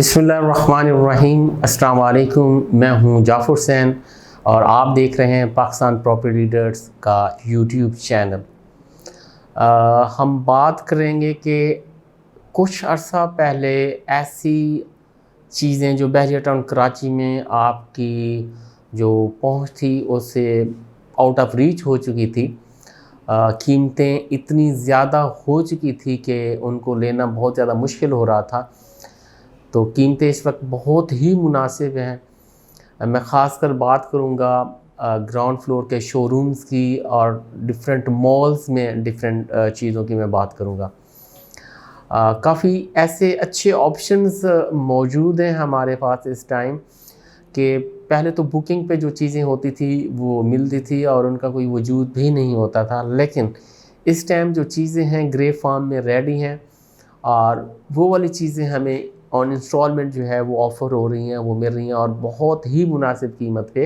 बिस्मिल्लाहिर्रहमानिर्रहीम। अस्सलाम वालेकुम। मैं हूं जाफ़र हुसैन और आप देख रहे हैं पाकिस्तान प्रॉपर्टी लीडर्स का यूट्यूब चैनल। हम बात करेंगे कि कुछ अर्सा पहले ऐसी चीज़ें जो बहरिया टाउन कराची में आपकी जो पहुंच थी उससे आउट ऑफ रीच हो चुकी थी। कीमतें इतनी ज़्यादा हो चुकी थी कि उनको लेना बहुत ज़्यादा मुश्किल हो रहा था। तो कीमतें इस वक्त बहुत ही मुनासिब हैं। मैं ख़ास कर बात करूँगा ग्राउंड फ्लोर के शोरूम्स की और डिफरेंट मॉल्स में डिफरेंट चीज़ों की मैं बात करूँगा। काफ़ी ऐसे अच्छे ऑप्शंस मौजूद हैं हमारे पास इस टाइम कि पहले तो बुकिंग पे जो चीज़ें होती थी वो मिलती थी और उनका कोई वजूद भी नहीं होता था, लेकिन इस टाइम जो चीज़ें हैं ग्रे फार्म में रेडी हैं और वो वाली चीज़ें हमें ऑन इंस्टॉलमेंट जो है वो ऑफ़र हो रही हैं, वो मिल रही हैं और बहुत ही मुनासिब कीमत पे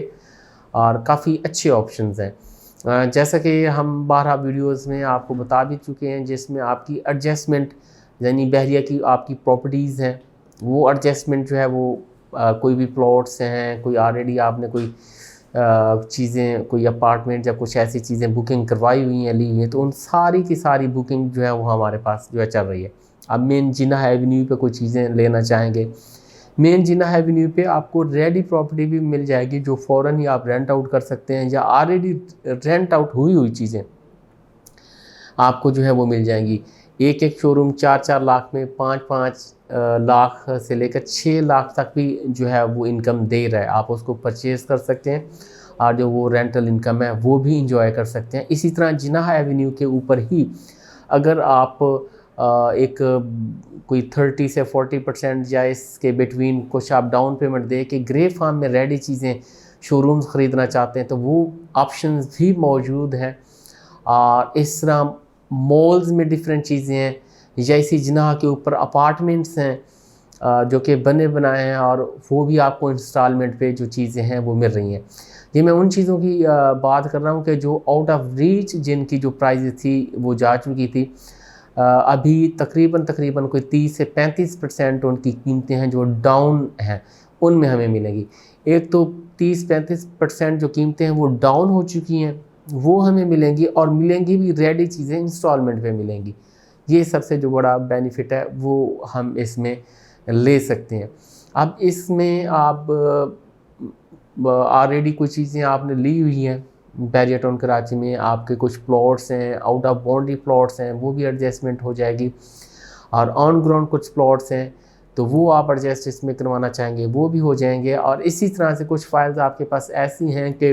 और काफ़ी अच्छे ऑप्शंस हैं। जैसा कि हम 12 वीडियोस में आपको बता भी चुके हैं, जिसमें आपकी एडजस्टमेंट यानी बहरिया की आपकी प्रॉपर्टीज़ हैं वो एडजस्टमेंट जो है वो कोई भी प्लॉट्स हैं, कोई ऑलरेडी आपने कोई चीज़ें कोई अपार्टमेंट या कुछ ऐसी चीज़ें बुकिंग करवाई हुई हैं, ली हुई हैं, तो उन सारी की सारी बुकिंग जो है वो हमारे पास जो है चल रही है। अब मेन जिन्ना एवेन्यू पे कोई चीज़ें लेना चाहेंगे, मेन जिन्ना एवेन्यू पे आपको रेडी प्रॉपर्टी भी मिल जाएगी जो फ़ौरन ही आप रेंट आउट कर सकते हैं, या ऑलरेडी रेंट आउट हुई चीज़ें आपको जो है वो मिल जाएंगी। एक शोरूम 4-4 लाख में 5-5 लाख से लेकर 6 लाख तक भी जो है वो इनकम दे रहा है। आप उसको परचेज़ कर सकते हैं और जो वो रेंटल इनकम है वो भी इंजॉय कर सकते हैं। इसी तरह जिन्ना एवेन्यू के ऊपर ही अगर आप एक कोई 30 से 40% या इसके बिटवीन कुछ आप डाउन पेमेंट दे के ग्रे फार्म में रेडी चीज़ें शोरूम्स ख़रीदना चाहते हैं तो वो ऑप्शंस भी मौजूद हैं। और इस तरह मॉल्स में डिफरेंट चीज़ें हैं, जैसी जिन्ना के ऊपर अपार्टमेंट्स हैं जो कि बने बनाए हैं और वो भी आपको इंस्टॉलमेंट पे जो चीज़ें हैं वो मिल रही हैं। ये मैं उन चीज़ों की बात कर रहा हूँ कि जो आउट ऑफ रीच जिनकी जो प्राइस थी वो जा चुकी थी। अभी तकरीबन कोई 30 से 35% उनकी कीमतें हैं जो डाउन हैं, उनमें हमें मिलेंगी। एक तो 30-35% जो कीमतें हैं वो डाउन हो चुकी हैं वो हमें मिलेंगी और मिलेंगी भी रेडी चीज़ें इंस्टॉलमेंट पे मिलेंगी। ये सबसे जो बड़ा बेनिफिट है वो हम इसमें ले सकते हैं। अब इसमें आप ऑलरेडी कुछ चीज़ें आपने ली हुई हैं बहरिया टाउन कराची में, आपके कुछ प्लॉट्स हैं, आउट ऑफ बाउंड्री प्लॉट्स हैं, वो भी एडजस्टमेंट हो जाएगी और ऑन ग्राउंड कुछ प्लॉट्स हैं तो वो आप एडजस्ट इसमें करवाना चाहेंगे वो भी हो जाएंगे। और इसी तरह से कुछ फाइल्स आपके पास ऐसी हैं कि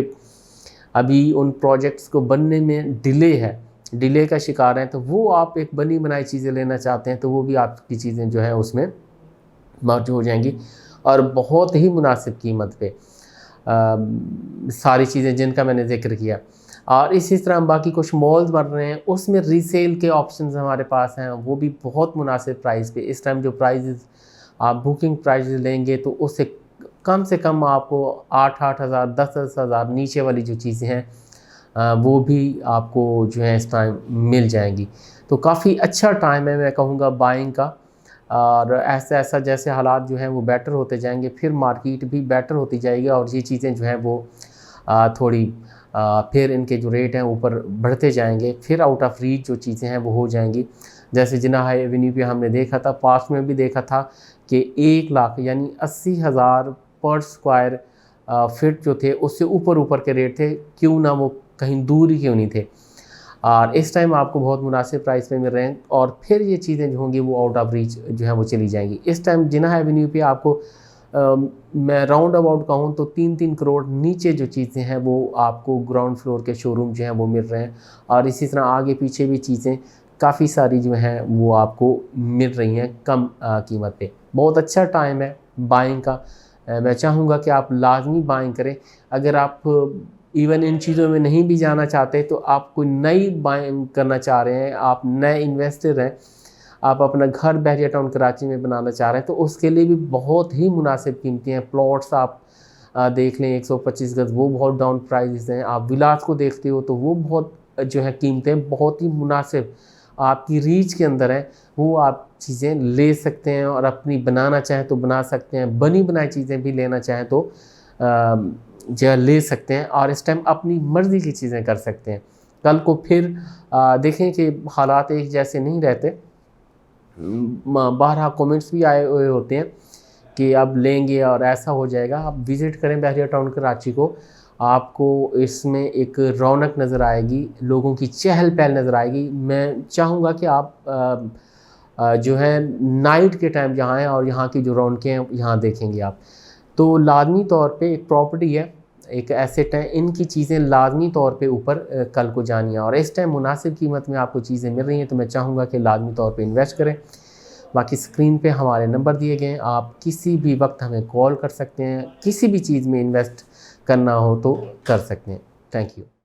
अभी उन प्रोजेक्ट्स को बनने में डिले का शिकार हैं, तो वो आप एक बनी बनाई चीज़ें लेना चाहते हैं तो वो भी आपकी चीज़ें जो हैं उसमें मौजूद हो जाएंगी और बहुत ही मुनासिब कीमत पे सारी चीज़ें जिनका मैंने ज़िक्र किया। और इसी तरह बाकी कुछ मॉल्स बन रहे हैं उसमें रीसेल के ऑप्शंस हमारे पास हैं, वो भी बहुत मुनासिब प्राइस पे। इस टाइम जो प्राइजेज़ आप बुकिंग प्राइजेज़ लेंगे तो उससे कम से कम आपको 8-8 हज़ार 10-10 हज़ार नीचे वाली जो चीज़ें हैं वो भी आपको जो है इस टाइम मिल जाएंगी। तो काफ़ी अच्छा टाइम है मैं कहूँगा बाइंग का। और ऐसा जैसे हालात जो हैं वो बेटर होते जाएंगे फिर मार्केट भी बेटर होती जाएगी और ये चीज़ें जो हैं वो थोड़ी फिर इनके जो रेट हैं ऊपर बढ़ते जाएंगे, फिर आउट ऑफ रीच जो चीज़ें हैं वो हो जाएंगी। जैसे जिन्ना एवेन्यू पे हमने देखा था, पास में भी देखा था कि 1 लाख यानी 80,000 पर स्क्वायर फिट जो थे उससे ऊपर के रेट थे, क्यों ना वो कहीं दूर ही क्यों नहीं थे। और इस टाइम आपको बहुत मुनासिब प्राइस पे मिल रहे हैं और फिर ये चीज़ें जो होंगी वो आउट ऑफ रीच जो है वो चली जाएंगी। इस टाइम जिन्ना एवेन्यू पे आपको मैं राउंड अबाउट कहूँ तो 3-3 करोड़ नीचे जो चीज़ें हैं वो आपको ग्राउंड फ्लोर के शोरूम जो हैं वो मिल रहे हैं और इसी तरह आगे पीछे भी चीज़ें काफ़ी सारी जो हैं वो आपको मिल रही हैं कम कीमत पे। बहुत अच्छा टाइम है बाइंग का। मैं चाहूँगा कि आप लाजमी बाइंग करें। अगर आप इवन इन चीज़ों में नहीं भी जाना चाहते तो आप कोई नई बाइंग करना चाह रहे हैं, आप नए इन्वेस्टर हैं, आप अपना घर बहरिया टाउन कराची में बनाना चाह रहे हैं तो उसके लिए भी बहुत ही मुनासिब कीमतें हैं। प्लॉट्स आप देख लें 125 गज़ वो बहुत डाउन प्राइस हैं। आप विलास को देखते हो तो वो बहुत जो है कीमतें बहुत ही मुनासिब आपकी रीच के अंदर हैं, वो आप चीज़ें ले सकते हैं और अपनी बनाना चाहें तो बना सकते हैं, बनी बनाई चीज़ें भी लेना चाहें तो जो ले सकते हैं और इस टाइम अपनी मर्ज़ी की चीज़ें कर सकते हैं। कल को फिर देखें कि हालात एक जैसे नहीं रहते। बारहा कमेंट्स भी आए हुए होते हैं कि अब लेंगे और ऐसा हो जाएगा। आप विज़िट करें बहरिया टाउन कराची को, आपको इसमें एक रौनक नज़र आएगी, लोगों की चहल पहल नज़र आएगी। मैं चाहूँगा कि आप जो है नाइट के टाइम यहाँ आएँ और यहाँ की जो रौनकें हैं यहाँ देखेंगे आप। तो लाज़मी तौर पे एक प्रॉपर्टी है, एक एसेट है, इनकी चीज़ें लाज़मी तौर पे ऊपर कल को जानी है और इस टाइम मुनासिब कीमत में आपको चीज़ें मिल रही हैं, तो मैं चाहूँगा कि लाज़मी तौर पे इन्वेस्ट करें। बाकी स्क्रीन पे हमारे नंबर दिए गए हैं, आप किसी भी वक्त हमें कॉल कर सकते हैं, किसी भी चीज़ में इन्वेस्ट करना हो तो कर सकते हैं। Thank you.